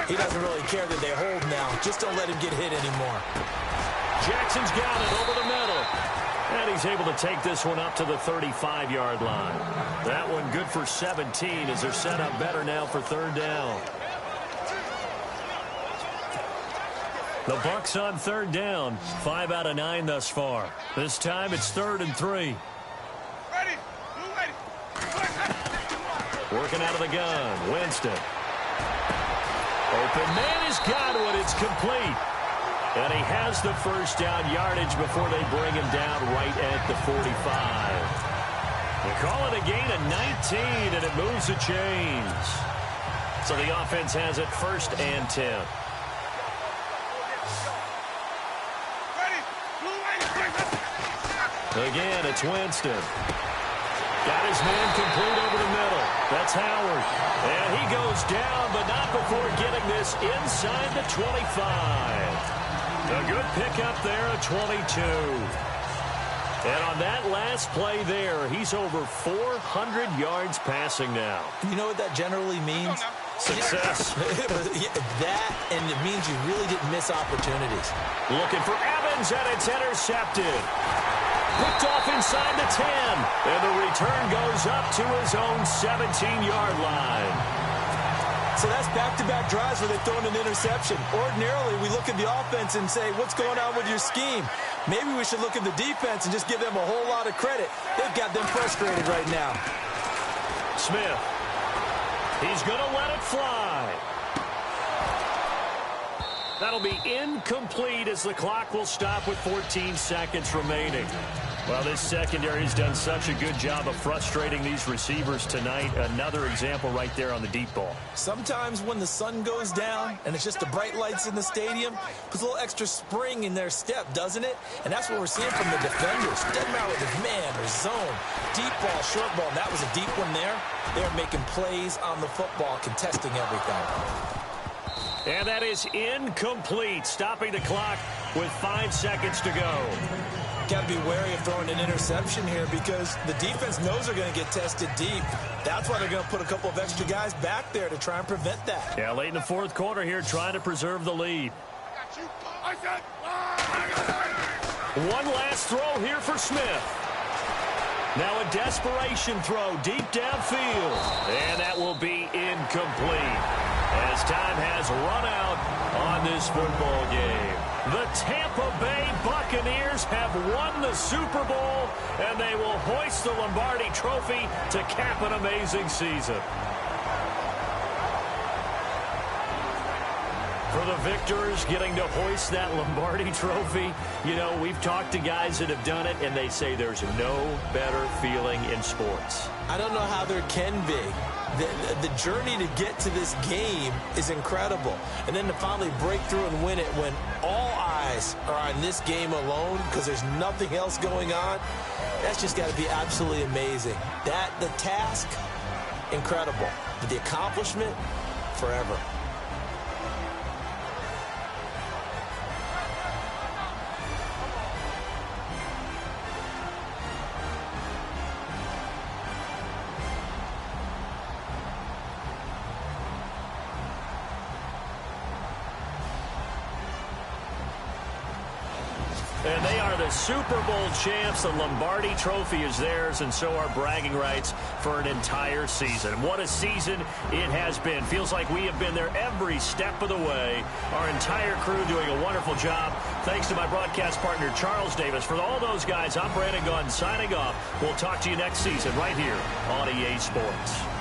Speaker 1: He doesn't really care that they hold now. Just don't let him get hit anymore.
Speaker 2: Jackson's got it over the middle. And he's able to take this one up to the 35-yard line. That one good for 17 as they're set up better now for 3rd down. The Bucs on 3rd down. 5 out of 9 thus far. This time it's 3rd and 3. Working out of the gun. Winston. Open man has got one. It's complete. And he has the first down yardage before they bring him down right at the 45. They call it a gain of 19, and it moves the chains. So the offense has it 1st and 10. Again, it's Winston. Got his man complete over the middle. That's Howard. And he goes down, but not before getting this inside the 25. A good pickup there at 22. And on that last play there, he's over 400 yards passing now.
Speaker 1: You know what that generally means?
Speaker 2: Success.
Speaker 1: That, and it means you really didn't miss opportunities.
Speaker 2: Looking for Evans, and it's intercepted. Picked off inside the 10. And the return goes up to his own 17-yard line.
Speaker 1: So that's back-to-back drives where they've thrown an interception. Ordinarily, we look at the offense and say, what's going on with your scheme? Maybe we should look at the defense and just give them a whole lot of credit. They've got them frustrated right now.
Speaker 2: Smith. He's going to let it fly. That'll be incomplete as the clock will stop with 14 seconds remaining. Well, this secondary has done such a good job of frustrating these receivers tonight. Another example right there on the deep ball.
Speaker 1: Sometimes when the sun goes down and it's just the bright lights in the stadium, puts a little extra spring in their step, doesn't it? And that's what we're seeing from the defenders. Doesn't matter whether it's man or zone, deep ball, short ball. And that was a deep one there. They're making plays on the football, contesting everything.
Speaker 2: And that is incomplete, stopping the clock with 5 seconds to go.
Speaker 1: Got to be wary of throwing an interception here because the defense knows they're going to get tested deep. That's why they're going to put a couple of extra guys back there to try and prevent that.
Speaker 2: Yeah, late in the 4th quarter here, trying to preserve the lead. One last throw here for Smith. Now a desperation throw deep downfield. And that will be incomplete as time has run out on this football game. The Tampa Bay Buccaneers have won the Super Bowl, and they will hoist the Lombardi Trophy to cap an amazing season. For the victors getting to hoist that Lombardi Trophy, you know, we've talked to guys that have done it, and they say there's no better feeling in sports.
Speaker 1: I don't know how there can be. The journey to get to this game is incredible. And then to finally break through and win it when all eyes guys are on this game alone because there's nothing else going on, that's just got to be absolutely amazing. The task, incredible. But the accomplishment, forever.
Speaker 2: And they are the Super Bowl champs. The Lombardi Trophy is theirs, and so are bragging rights for an entire season. What a season it has been. Feels like we have been there every step of the way. Our entire crew doing a wonderful job. Thanks to my broadcast partner, Charles Davis. For all those guys, I'm Brandon Gaudin signing off. We'll talk to you next season right here on EA Sports.